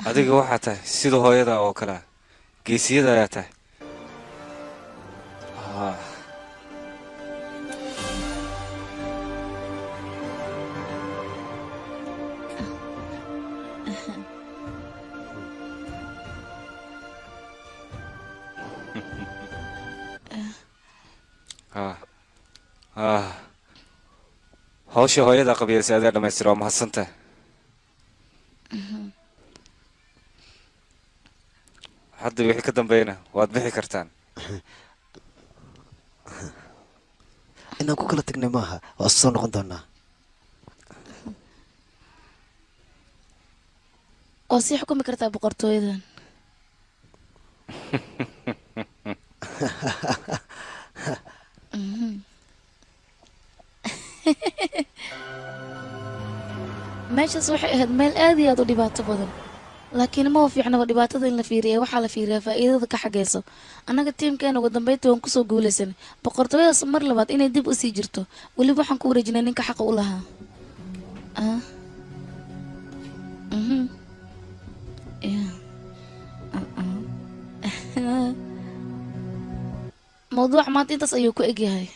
adiga waxaa tahay sida hooyada oo kale geesiyada ayaa tahay hawsha hooyada qabiilsa adaa dhamaystira waa mahadsantahay hadda wixii ka dambeeyna waad bixi kartaan inaan ku kala tagnay maaha waa isku soo noqon doonaa waa sii xukumi kartaa boqortooyadan meeshaas waxay ahayd meel aad iyo aad u dhibaato badan laakiin ma fiicnaba dhibaatada in la fiiriya waxaa la fiiriyaa faa'iidada ka xageyso annaga tiimkeena ugu dambeyntii waan kusoo guulaysanay boqortooyadaas mar labaad inay dib u sii jirto weliba waxaan ku wareejinay ninka xaqa u lahaa mawduuc maanta intaas ayuu ku egyahay